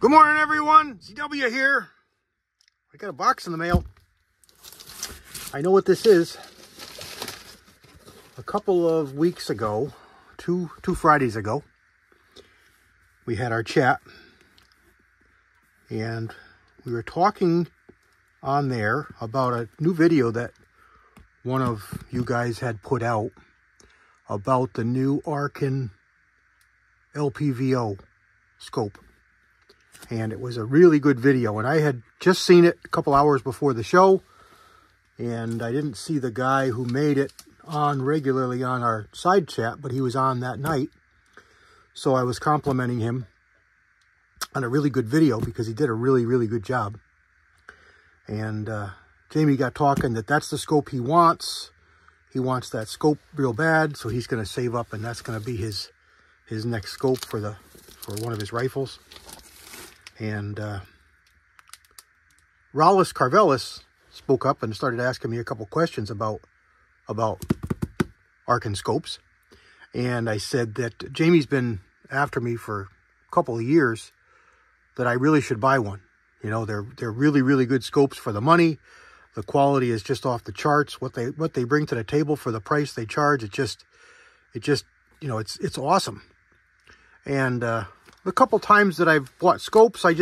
Good morning, everyone. CW here. I got a box in the mail. I know what this is. A couple of weeks ago, two Fridays ago, we had our chat, and we were talking on there about a new video that one of you guys had put out about the new Arken LPVO scope. And it was a really good video, and I had just seen it a couple hours before the show, and I didn't see the guy who made it on regularly on our side chat, but he was on that night. So I was complimenting him on a really good video because he did a really good job. And Jamie got talking that that's the scope he wants. He wants that scope real bad, so he's going to save up, and that's going to be his next scope for one of his rifles. And Rollis Carvelis spoke up and started asking me a couple questions about Arken scopes. And I said that Jamie's been after me for a couple of years that I really should buy one. You know, they're really good scopes for the money. The quality is just off the charts. What they bring to the table for the price they charge, it just you know, it's awesome. And the couple times that I've bought scopes, I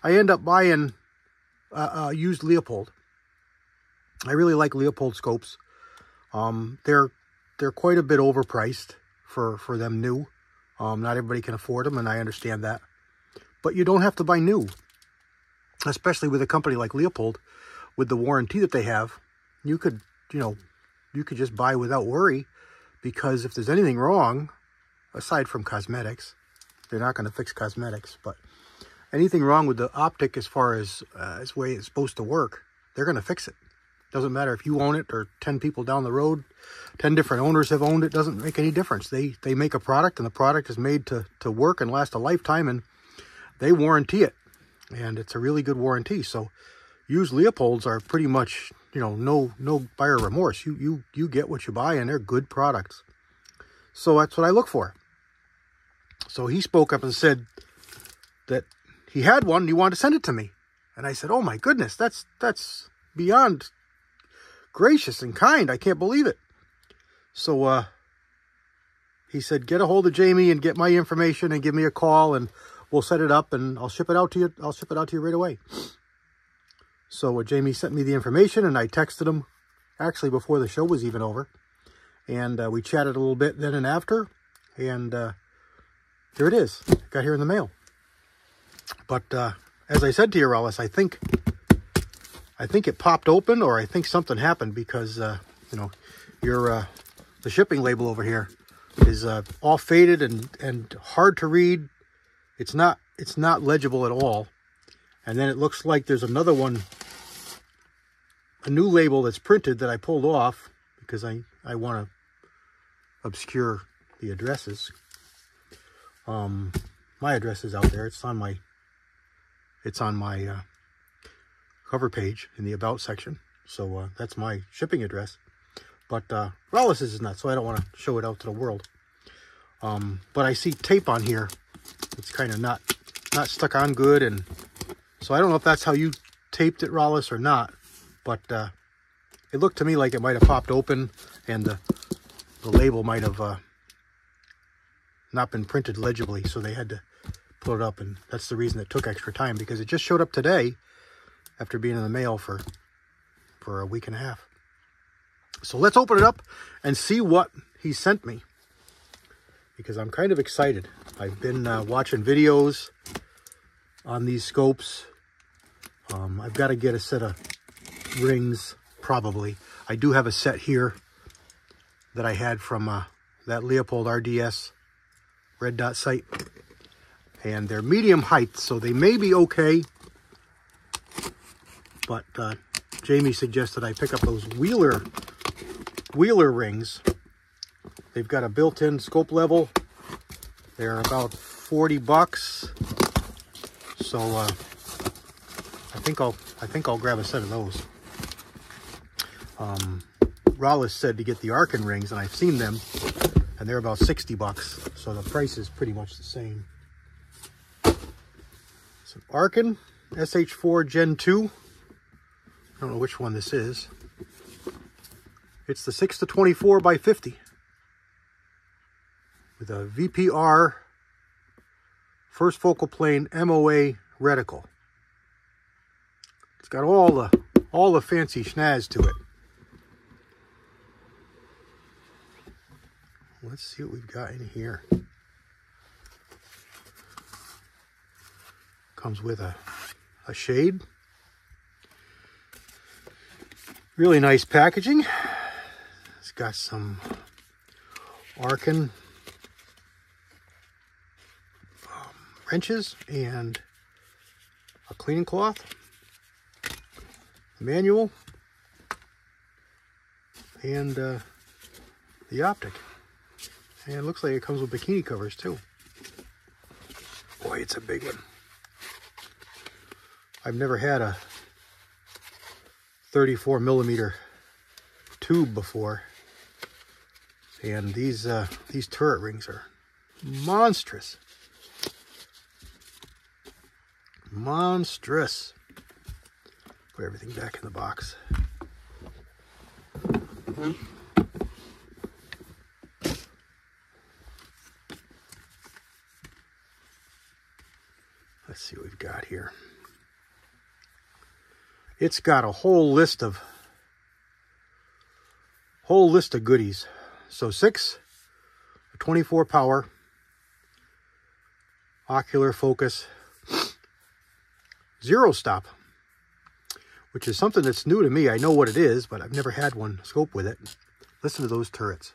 end up buying used Leopold. I really like Leopold scopes. They're quite a bit overpriced for them new. Not everybody can afford them, and I understand that. But you don't have to buy new, especially with a company like Leopold, with the warranty that they have. You could just buy without worry, because if there's anything wrong, aside from cosmetics, they're not going to fix cosmetics, but anything wrong with the optic as far as the way it's supposed to work, they're going to fix it. Doesn't matter if you own it or 10 people down the road, 10 different owners have owned it, doesn't make any difference. They make a product, and the product is made to work and last a lifetime, and they warranty it. And it's a really good warranty. So used Leopolds are pretty much, you know, no buyer remorse. You get what you buy, and they're good products. So that's what I look for. So he spoke up and said that he had one and he wanted to send it to me. And I said, oh my goodness, that's beyond gracious and kind. I can't believe it. So he said, get a hold of Jamie and get my information and give me a call, and we'll set it up, and I'll ship it out to you. I'll ship it out to you right away. So Jamie sent me the information, and I texted him actually before the show was even over. And we chatted a little bit then and after. And here it is. Got here in the mail. But as I said to you, Rollis, I think it popped open, or I think something happened, because you know, the shipping label over here is all faded and hard to read. It's not legible at all. And then it looks like there's another one, a new label that's printed that I pulled off because I want to obscure the addresses. My address is out there. It's on my cover page in the About section. So that's my shipping address. But Rollis is not, so I don't want to show it out to the world. But I see tape on here. It's kind of not stuck on good, and so I don't know if that's how you taped it, Rollis, or not. But it looked to me like it might have popped open, and the label might have not been printed legibly, so they had to pull it up, and that's the reason it took extra time, because it just showed up today after being in the mail for a week and a half. So let's open it up and see what he sent me, because I'm kind of excited. I've been watching videos on these scopes. I've got to get a set of rings, probably. I do have a set here that I had from that Leopold RDS red dot sight, and they're medium height, so they may be okay. But Jamie suggested I pick up those Wheeler rings. They've got a built-in scope level. They're about 40 bucks. So I think I'll grab a set of those. Rollis said to get the Arken rings, and I've seen them, and they're about 60 bucks. So the price is pretty much the same. So It's an Arken SH4-GEN II. I don't know which one this is. It's the 6-24 by 50 with a VPR first focal plane MOA reticle. It's got all the fancy schnaz to it. Let's see what we've got in here. Comes with a shade. Really nice packaging. It's got some Arken wrenches and a cleaning cloth, the manual, and the optic. And it looks like it comes with bikini covers too. Boy, it's a big one. I've never had a 34mm tube before, and these turret rings are monstrous. Monstrous. Put everything back in the box. Let's see what we've got here. It's got a whole list of goodies. So 6, 24 power, ocular focus, 0 stop, which is something that's new to me. I know what it is, but I've never had one scope with it. Listen to those turrets.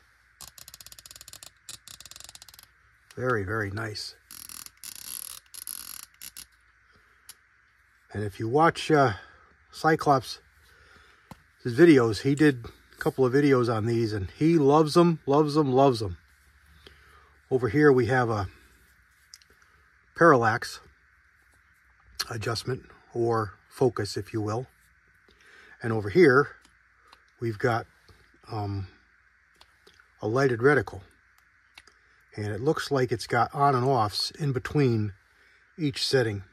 Very, very nice. And if you watch Cyclops' his videos, he did a couple of videos on these, and he loves them, loves them, loves them. Over here we have a parallax adjustment, or focus, if you will. And over here we've got a lighted reticle, and it looks like it's got on and offs in between each setting.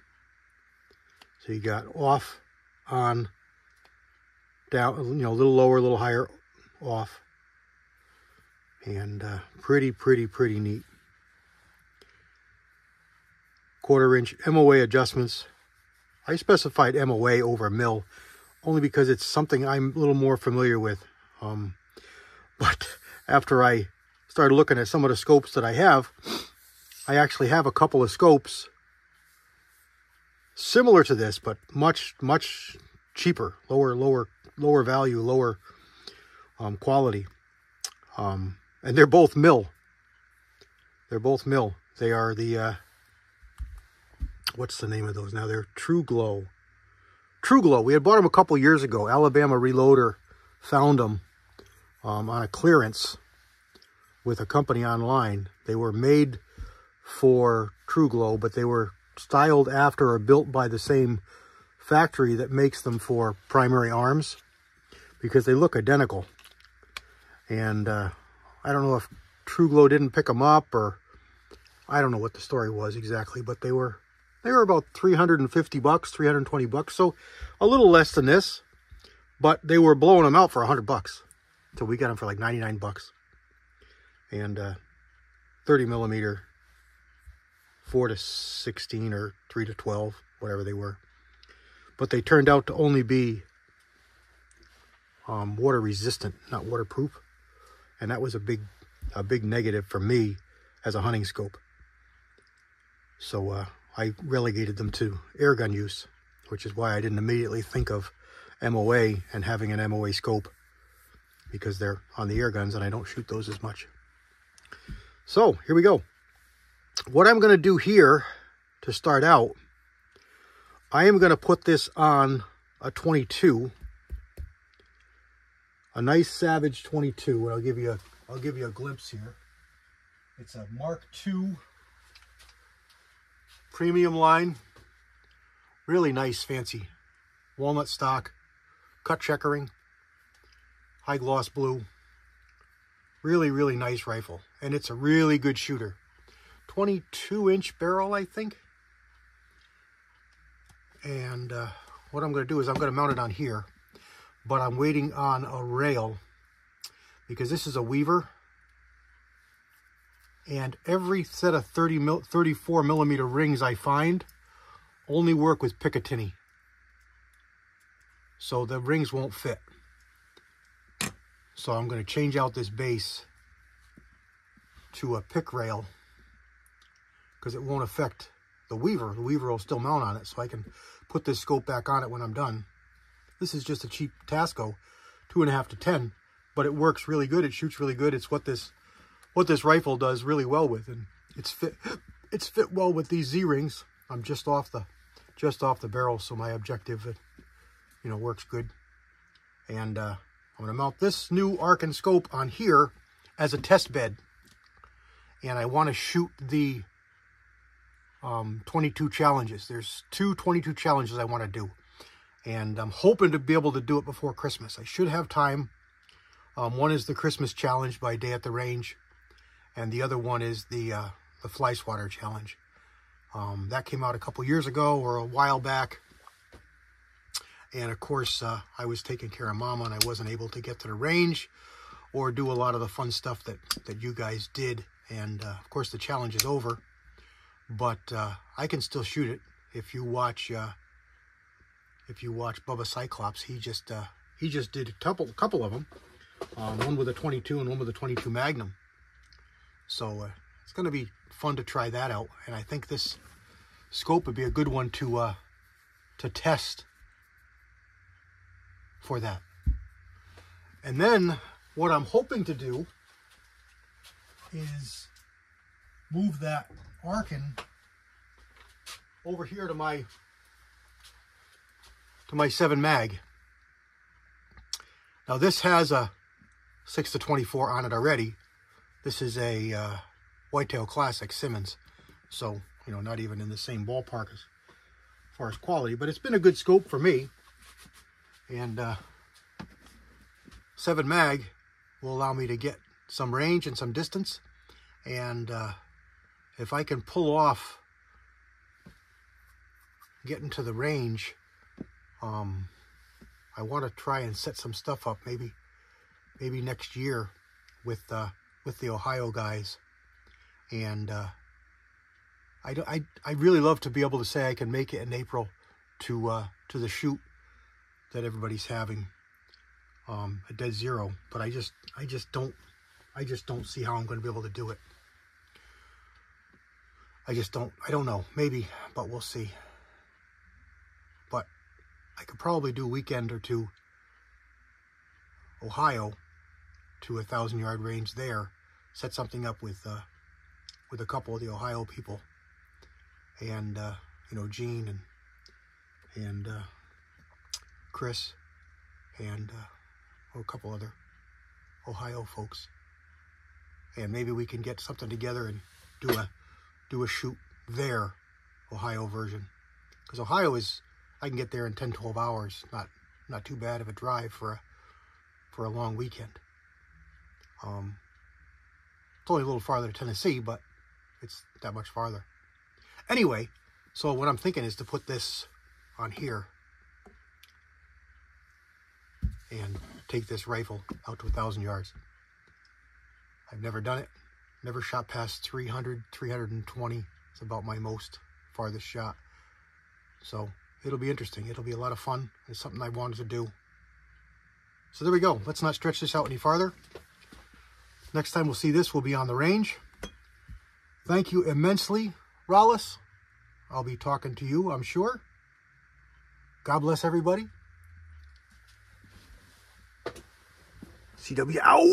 So you got off, on, down, you know, a little lower, a little higher, off. And pretty neat. 1/4 inch MOA adjustments. I specified MOA over mil only because it's something I'm a little more familiar with. But after I started looking at some of the scopes that I have, I actually have a couple of scopes similar to this, but much cheaper, lower value, lower quality. And they're both mil. They're both mil. They are the what's the name of those now? They're True Glow. True Glow. We had bought them a couple years ago. Alabama Reloader found them on a clearance with a company online. They were made for True Glow, but they were styled after or built by the same factory that makes them for primary arms, because they look identical. And I don't know if True Glow didn't pick them up, or I don't know what the story was exactly, but they were about $350, 320 bucks, so a little less than this, but they were blowing them out for $100. So we got them for like 99 bucks. And 30mm 4-16 or 3-12, whatever they were. But they turned out to only be water resistant, not waterproof. And that was a big negative for me as a hunting scope. So I relegated them to air gun use, which is why I didn't immediately think of MOA and having an MOA scope, because they're on the air guns and I don't shoot those as much. So here we go. What I'm going to do here to start out, I am going to put this on a 22, a nice Savage 22, and I'll give you a glimpse here. It's a Mark II premium line, really nice, fancy walnut stock, cut checkering, high gloss blue, really nice rifle, and it's a really good shooter. 22-inch barrel, I think. And what I'm going to do is I'm going to mount it on here, but I'm waiting on a rail because this is a weaver, and every set of 34 millimeter rings I find only work with Picatinny, so the rings won't fit. So I'm going to change out this base to a pick rail because it won't affect the weaver. The weaver will still mount on it, so I can put this scope back on it when I'm done. This is just a cheap Tasco, 2.5 to 10, but it works really good. It shoots really good. It's what this rifle does really well with, and it's fit well with these Z rings. I'm just off the barrel, so my objective, you know, works good. And I'm going to mount this new Arken scope on here as a test bed, and I want to shoot the 22 challenges. There's 2 22 challenges I want to do, and I'm hoping to be able to do it before Christmas. I should have time. One is the Christmas challenge by Day at the Range, and the other one is the fly swatter challenge. That came out a couple years ago or a while back, and of course I was taking care of Mama, and I wasn't able to get to the range or do a lot of the fun stuff that you guys did. And of course the challenge is over, but I can still shoot it. If you watch Bubba Cyclops, he just did a couple of them, one with a 22 and one with a 22 Magnum. So it's going to be fun to try that out, and I think this scope would be a good one to test for that. And then what I'm hoping to do is move that Arken over here to my 7 mag. Now this has a 6 to 24 on it already. This is a Whitetail Classic Simmons, so you know, not even in the same ballpark as far as quality, but it's been a good scope for me. And 7 mag will allow me to get some range and some distance, and if I can pull off getting to the range, I want to try and set some stuff up maybe next year with the Ohio guys. And I'd really love to be able to say I can make it in April to the shoot that everybody's having at Dead Zero, but I just don't see how I'm going to be able to do it. I don't know, maybe, but we'll see. But I could probably do a weekend or two Ohio to a 1,000-yard range there, set something up with a couple of the Ohio people, and you know, Gene and Chris, and a couple other Ohio folks, and maybe we can get something together and do a shoot there, Ohio version, because Ohio is, I can get there in 10-12 hours, not too bad of a drive for a long weekend. It's only a little farther to Tennessee, but it's that much farther. Anyway, so what I'm thinking is to put this on here and take this rifle out to 1,000 yards. I've never done it. Never shot past 300, 320. It's about my most farthest shot. So it'll be interesting. It'll be a lot of fun. It's something I wanted to do. So there we go. Let's not stretch this out any farther. Next time we'll see this, we'll be on the range. Thank you immensely, Rallis. I'll be talking to you, I'm sure. God bless everybody. CW out.